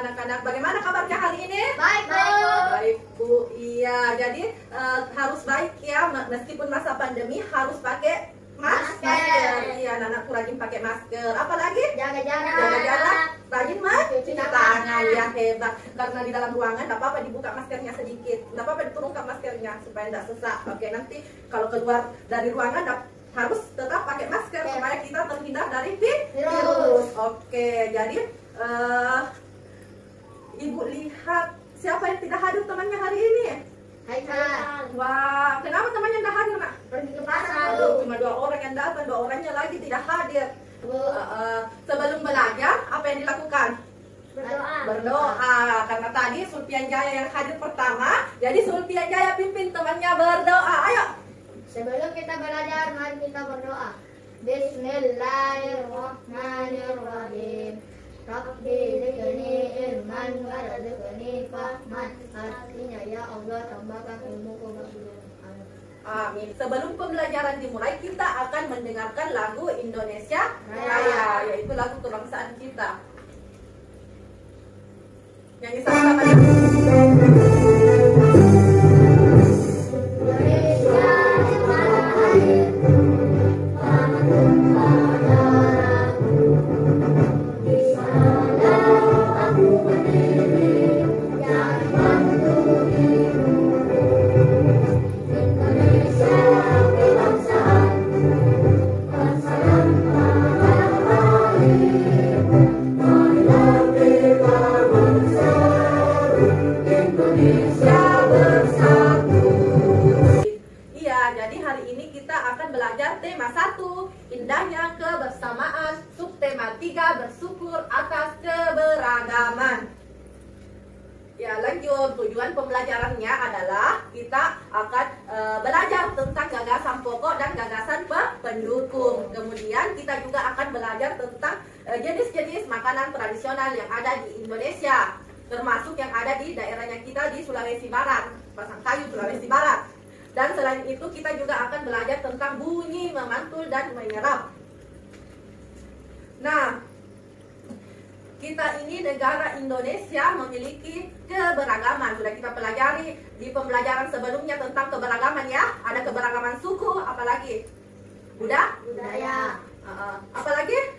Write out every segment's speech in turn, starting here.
anak-anak. Bagaimana kabarnya hari ini? Baik, Bu. Baik, Bu. Iya, jadi harus baik ya, meskipun masa pandemi harus pakai masker. Iya, anak-anak rajin pakai masker. Apalagi? Jaga jarak. Jaga jarak. Rajin mencuci tangan. Ya, hebat. Karena di dalam ruangan tidak apa-apa dibuka maskernya sedikit. Tidak apa-apa diturunkan maskernya supaya tidak sesak. Oke, nanti kalau keluar dari ruangan harus tetap pakai masker supaya kita terhindar dari virus. Oke, jadi Ibu lihat siapa yang tidak hadir temannya hari ini? Haikal. Wah, kenapa temannya tidak hadir, Nak? Pergi ke pasar. Aduh, cuma 2 orang yang datang, 2 orangnya lagi tidak hadir. Bu. Sebelum belajar, apa yang dilakukan? Berdoa. Berdoa. Karena tadi Sulpian Jaya yang hadir pertama, jadi Sulpian Jaya pimpin temannya berdoa. Ayo. Sebelum kita belajar, mari kita berdoa. Bismillahirrahmanirrahim. Rabbi zidni ilman warzuqni fahman. Artinya, ya Allah, tambahkan ilmuku maksudnya. Amin. Sebelum pembelajaran dimulai, kita akan mendengarkan lagu Indonesia Raya, yaitu lagu kebangsaan kita. Nyanyi sama-sama ya. Tema 1, indahnya kebersamaan. Subtema 3, bersyukur atas keberagaman. Ya, lanjut. Tujuan pembelajarannya adalah kita akan belajar tentang gagasan pokok dan gagasan pendukung. Kemudian kita juga akan belajar tentang jenis-jenis makanan tradisional yang ada di Indonesia, termasuk yang ada di daerahnya kita di Sulawesi Barat, Pasangkayu, Sulawesi Barat. Dan selain itu kita juga akan belajar tentang bunyi, memantul, dan menyerap. Nah, kita ini negara Indonesia memiliki keberagaman. Sudah kita pelajari di pembelajaran sebelumnya tentang keberagaman ya. Ada keberagaman suku, apalagi? Budaya. Apalagi?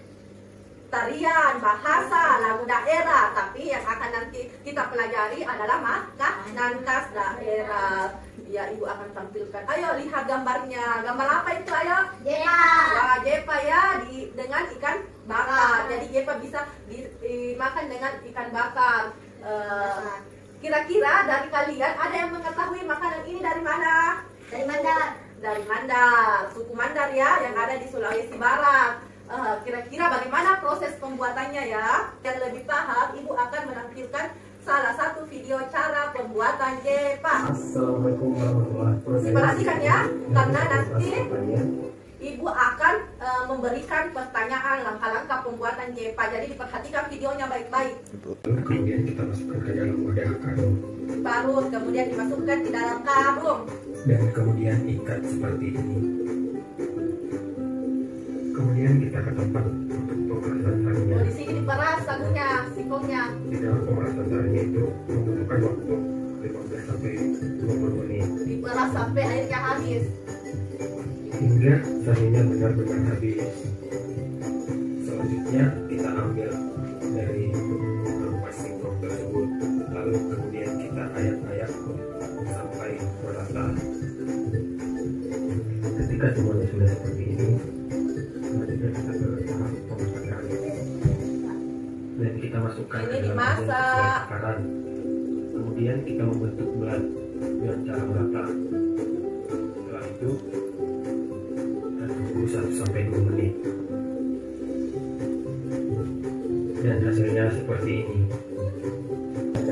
Tarian, bahasa, lagu daerah. Tapi yang akan nanti kita pelajari adalah makanan khas daerah. Ya, Ibu akan tampilkan. Ayo lihat gambarnya. Gambar apa itu? Ayo. Jepa. Wah, jepa ya, dengan ikan bakar. Jadi jepa bisa dimakan dengan ikan bakar. Kira-kira dari kalian ada yang mengetahui makanan ini dari mana? Dari Mandar. Dari Mandar, suku Mandar ya, yang ada di Sulawesi Barat. Kira-kira bagaimana proses pembuatannya ya? Yang lebih paham, Ibu akan menampilkan salah satu video cara pembuatan jepa. Assalamualaikum warahmatullahi wabarakatuh. Perhatikan ya, karena nanti Ibu akan memberikan pertanyaan langkah-langkah pembuatan jepa. Jadi diperhatikan videonya baik-baik. Kemudian kita masukkan ke dalam wadah karung. Parut, kemudian dimasukkan di dalam karung. Dan kemudian ikat seperti ini. Kemudian kita ke tempat untuk pemerasan sarinya. Di sini diperas sagunya, singkongnya. Di dalam pemerasan sarinya itu membutuhkan waktu 15 sampai 20 menit. Diperas sampai airnya habis. Hingga sarinya benar-benar habis. Selanjutnya kita ambil dari ampas singkong tersebut. Lalu kemudian kita ayak-ayak sampai merata. Ketika semuanya sudah seperti ini, selanjutnya kita ke tahap pemasakan. Dan kita masukkan Ini ke dalam dimasak. bakaran. Kemudian kita membentuk bulat dengan cara merata. Setelah itu kita tunggu 1 sampai 2 menit. Dan hasilnya seperti ini.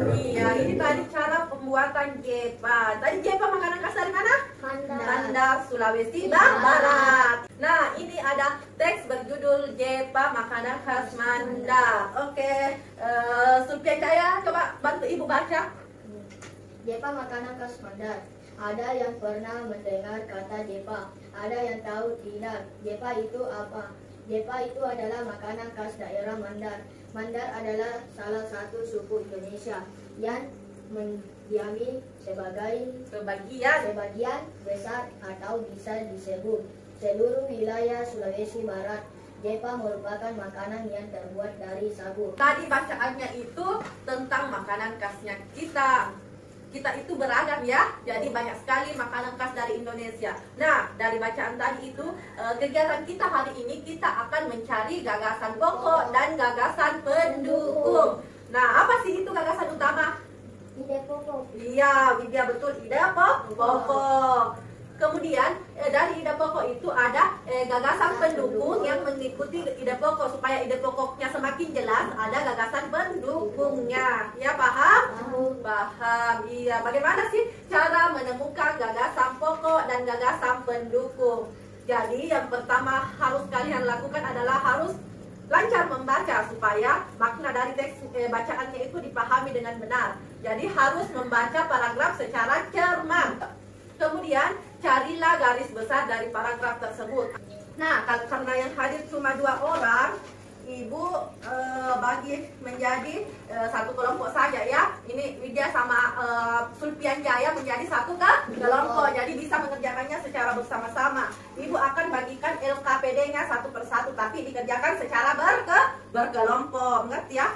Iya, ini tadi cara pembuatan jepa. Tadi jepa makanan khas dari mana? Mandar, Sulawesi Barat. Nah, ini ada teks berjudul Jepa makanan khas Mandar. Oke, Sulpian Jaya, coba bantu Ibu baca. Jepa makanan khas Mandar. Ada yang pernah mendengar kata jepa, ada yang tahu tidak. Jepa itu apa? Jepa itu adalah makanan khas daerah Mandar. Mandar adalah salah satu suku Indonesia yang mendiami sebagian besar atau bisa disebut seluruh wilayah Sulawesi Barat. Jepa merupakan makanan yang terbuat dari sagu. Tadi bacaannya itu tentang makanan khasnya kita. Kita itu beragam ya, jadi banyak sekali makanan khas dari Indonesia. Nah, dari bacaan tadi itu, kegiatan kita hari ini kita akan mencari gagasan pokok dan gagasan pendukung. Nah, apa sih itu gagasan utama? Ide pokok. Iya, Widya, betul, ide pokok. Kemudian dari ide pokok itu ada gagasan pendukung yang mengikuti ide pokok. Supaya ide pokoknya semakin jelas, ada gagasan pendukungnya. Ya, paham? Paham. Iya, bagaimana sih cara menemukan gagasan pokok dan gagasan pendukung? Jadi yang pertama harus kalian lakukan adalah harus lancar membaca supaya makna dari teks bacaannya itu dipahami dengan benar. Jadi harus membaca paragraf secara cermat. Kemudian carilah garis besar dari paragraf tersebut. Nah, karena yang hadir cuma 2 orang, Ibu bagi menjadi satu kelompok saja ya. Ini Widya sama Sulpian Jaya menjadi satu kelompok. Jadi bisa mengerjakannya secara bersama-sama. Ibu akan bagikan LKPD-nya satu persatu, tapi dikerjakan secara berkelompok. Ngerti ya?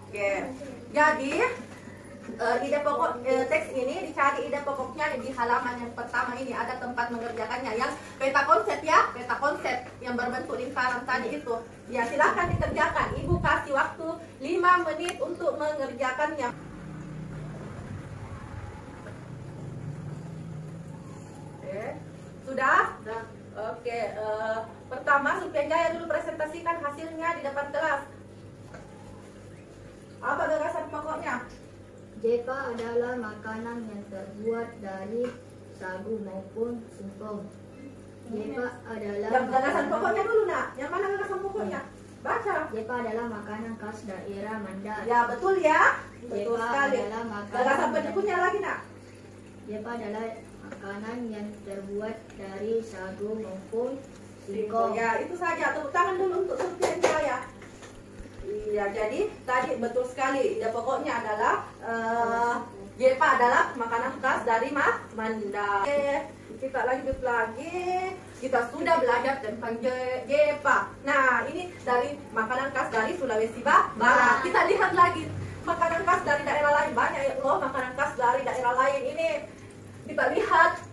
Oke. Jadi ide pokok teks ini dicari ide pokoknya di halaman yang pertama ini ada tempat mengerjakannya yang peta konsep ya, peta konsep yang berbentuk lingkaran tadi itu. Ya, silahkan dikerjakan. Ibu kasih waktu 5 menit untuk mengerjakannya. Oke, sudah? Oke, pertama Sulpian Jaya dulu presentasikan hasilnya di depan kelas. Apa gagasan pokoknya? Jepa adalah makanan yang terbuat dari sagu maupun singkong. Jepa adalah gagasan pokoknya dulu nak. Yang mana gagasan pokoknya? Baca. Jepa adalah makanan khas daerah Mandar. Ya, betul ya. Betul Jepa sekali. adalah makanan Gagasan pendukungnya lagi nak. Jepa adalah makanan yang terbuat dari sagu maupun Singkong. singkong. Ya, itu saja. Tepuk tangan dulu untuk Sulpian Jaya. Iya, jadi tadi betul sekali. Ide pokoknya adalah Jepa adalah makanan khas dari Mandar. Oke, kita lanjut lagi. Kita sudah belajar tentang Jepa. Nah, ini dari makanan khas dari Sulawesi Barat. Kita lihat lagi makanan khas dari daerah lain. Banyak loh makanan khas dari daerah lain ini. Kita lihat.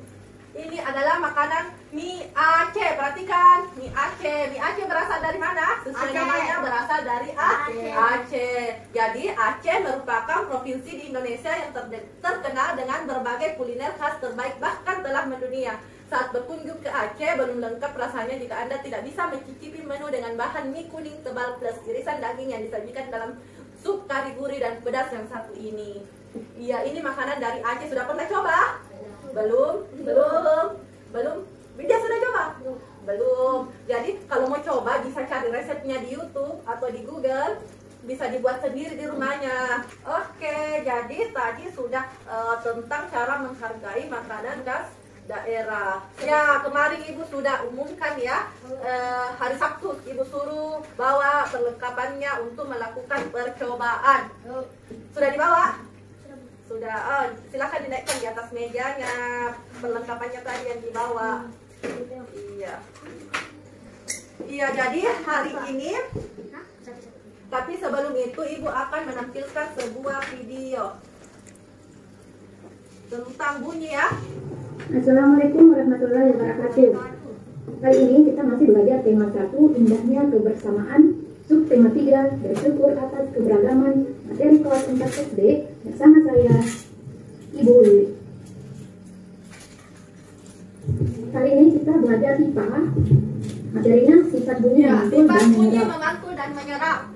Ini adalah makanan mie Aceh. Perhatikan, mie Aceh. Mie Aceh berasal dari mana? Sesuai namanya berasal dari Aceh. Jadi Aceh merupakan provinsi di Indonesia yang terkenal dengan berbagai kuliner khas terbaik, bahkan telah mendunia. Saat berkunjung ke Aceh, belum lengkap rasanya jika Anda tidak bisa mencicipi menu dengan bahan mie kuning tebal plus irisan daging yang disajikan dalam sup kari gurih dan pedas yang satu ini. Iya, ini makanan dari Aceh. Sudah pernah coba? Belum. Widya sudah coba? Belum. Jadi kalau mau coba bisa cari resepnya di YouTube atau di Google. Bisa dibuat sendiri di rumahnya. Oke, jadi tadi sudah tentang cara menghargai makanan khas daerah. Ya, kemarin Ibu sudah umumkan ya, hari Sabtu Ibu suruh bawa perlengkapannya untuk melakukan percobaan. Sudah dibawa? Sudah. Silakan dinaikkan di atas mejanya perlengkapannya tadi yang dibawa. Iya, jadi hari ini, tapi sebelum itu Ibu akan menampilkan sebuah video tentang bunyi ya. Assalamualaikum warahmatullahi wabarakatuh. Kali ini kita masih belajar tema 1, indahnya kebersamaan, sub tema 3, bersyukur atas keberagaman, materi kelas 4 SD, bersama saya, Ibu Wiwi. Kali ini kita belajar IPA, materinya sifat bunyi memantul dan menyerap.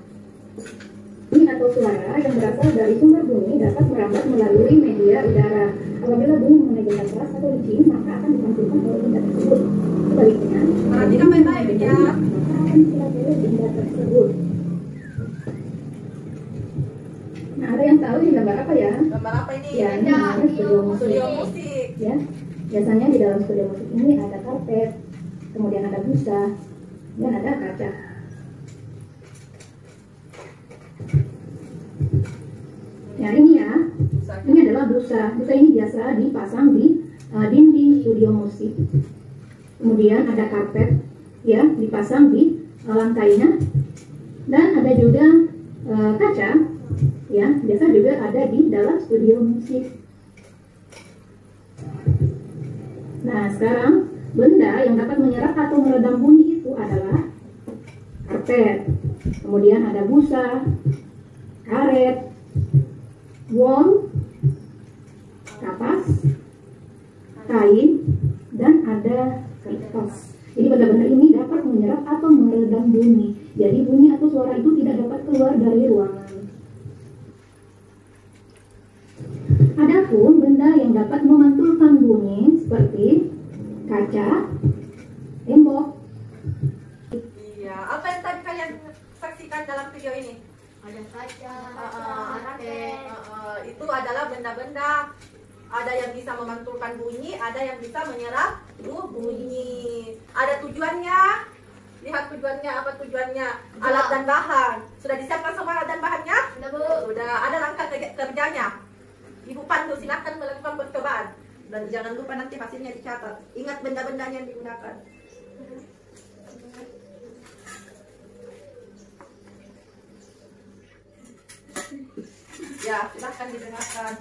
Bunyi atau suara yang berasal dari sumber bunyi dapat merambat melalui media udara. Apabila bunyi mengenai benda keras atau licin, maka akan dipanculkan oleh benda tersebut. Sebaliknya, perhatikan baik-baik ya. Maka akan dipanculkan benda tersebut. Nah, ada yang tahu ini gambar apa ya? Gambar apa ini? Ya, ini namanya studio musik. Ya, biasanya di dalam studio musik ini ada karpet, kemudian ada busa, dan ada kaca. busa. Busa ini biasa dipasang di dinding studio musik. Kemudian ada karpet, ya, dipasang di lantainya. Dan ada juga kaca, ya, biasa juga ada di dalam studio musik. Nah, sekarang benda yang dapat menyerap atau meredam bunyi itu adalah karpet, kemudian ada busa, karet, wol, kapas, kain, dan ada kertas. Jadi benda-benda ini dapat menyerap atau meredam bunyi. Jadi bunyi atau suara itu tidak dapat keluar dari ruangan. Adapun benda yang dapat memantulkan bunyi seperti kaca, tembok. Iya, apa yang tadi kalian saksikan dalam video ini? Ada kaca, Itu adalah benda-benda. Ada yang bisa memantulkan bunyi, ada yang bisa menyerap bunyi. Ada tujuannya. Lihat tujuannya, apa tujuannya? Alat dan bahan. Sudah disiapkan semua alat dan bahannya? Sudah, Bu. Sudah. Ada langkah kerjanya. Ibu pandu, silahkan melakukan percobaan. Dan jangan lupa nanti hasilnya dicatat. Ingat benda-bendanya yang digunakan. Ya, silahkan didengarkan.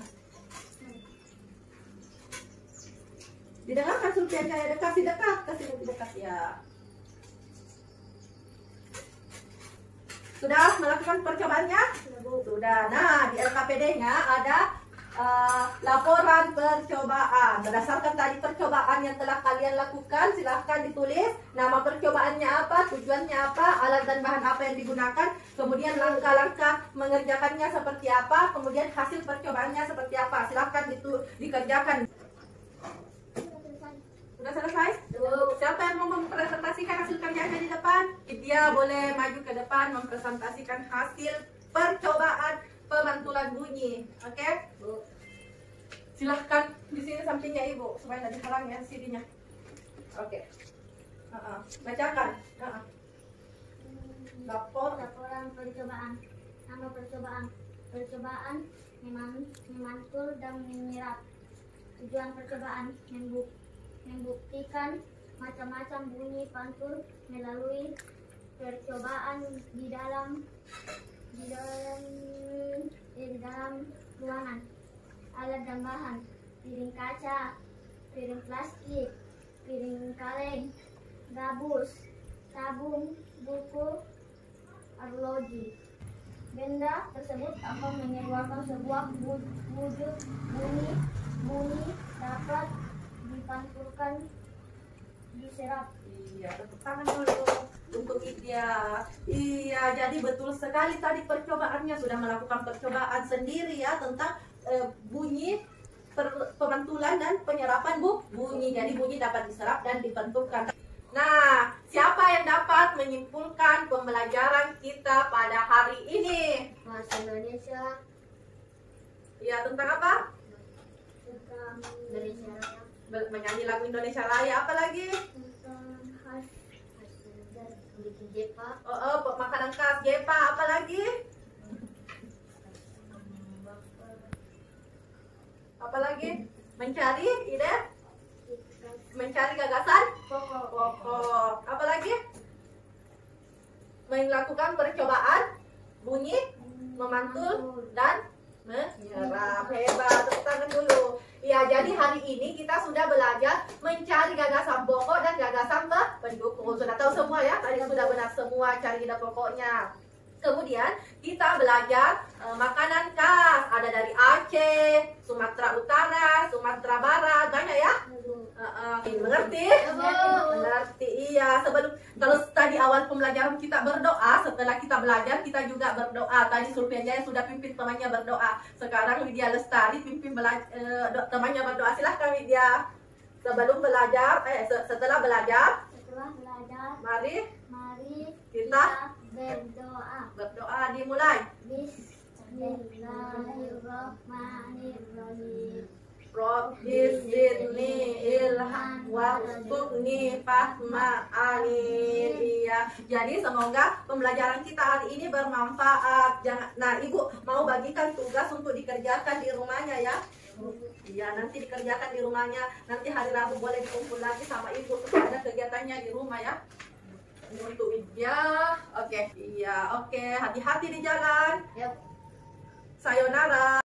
Didengarkan surveinya ya, kasih dekat lebih dekat ya. Sudah melakukan percobaannya? Sudah. Nah, di LKPD-nya ada laporan percobaan. Berdasarkan tadi percobaan yang telah kalian lakukan, silahkan ditulis nama percobaannya apa, tujuannya apa, alat dan bahan apa yang digunakan, kemudian langkah-langkah mengerjakannya seperti apa, kemudian hasil percobaannya seperti apa. Silahkan dikerjakan. Sudah selesai? Siapa yang mau mempresentasikan hasil kerjanya di depan? Dia boleh maju ke depan mempresentasikan hasil percobaan pemantulan bunyi. Oke? Silahkan di sini sampingnya Ibu supaya tidak dihalang ya CD-nya. Oke. Bacakan. Laporan percobaan. Nama percobaan. Percobaan memantul dan menyerap. Tujuan percobaan membuktikan macam-macam bunyi pantul melalui percobaan di dalam ruangan. Alat dan bahan: piring kaca, piring plastik, piring kaleng, gabus, sabun, buku, arloji. Benda tersebut akan mengeluarkan sebuah wujud bunyi dapat dipantulkan, diserap. Iya, tepuk tangan dulu untuk Idya. Iya, jadi betul sekali tadi percobaannya sudah melakukan percobaan sendiri ya tentang bunyi pemantulan dan penyerapan bunyi. Jadi bunyi dapat diserap dan dipantulkan. Nah, siapa yang dapat menyimpulkan pembelajaran kita pada hari ini? Bahasa Indonesia. Ya, tentang apa? Tentang Indonesia Raya. Menyanyi lagu Indonesia Raya, apa lagi? khas Bikin jepa. Makanan khas Jepa, apa lagi? Apa lagi? Mencari ide, mencari gagasan pokok. Apa lagi? Melakukan percobaan bunyi, memantul dan menyerap. Hebat, tepuk tangan dulu. Ya, jadi hari ini kita sudah belajar mencari gagasan pokok dan gagasan pendukung. Sudah tahu semua ya? Tadi sudah benar semua cari ide pokoknya. Kemudian kita belajar makanan khas. Ada dari Aceh, Sumatera Utara, Sumatera Barat, banyak ya? Mengerti? Mengerti, iya. Kalau tadi awal pembelajaran kita berdoa, setelah kita belajar kita juga berdoa. Tadi Sulfianya sudah pimpin temannya berdoa. Sekarang Widya Lestari pimpin temannya berdoa. Silahkan Widya. Sebelum belajar, setelah belajar, mari kita berdoa. Dimulai. Bismillahirrahmanirrahim. Rabbis zidni ilham warzuqni fahma amin. Iya. Jadi semoga pembelajaran kita hari ini bermanfaat. Nah, Ibu mau bagikan tugas untuk dikerjakan di rumahnya ya. Iya, nanti dikerjakan di rumahnya. Nanti hari Rabu boleh dikumpul lagi sama ibu supaya ada kegiatannya di rumah ya. Untuk Widya, oke, iya, oke. Hati-hati di jalan. Yap. Sayonara.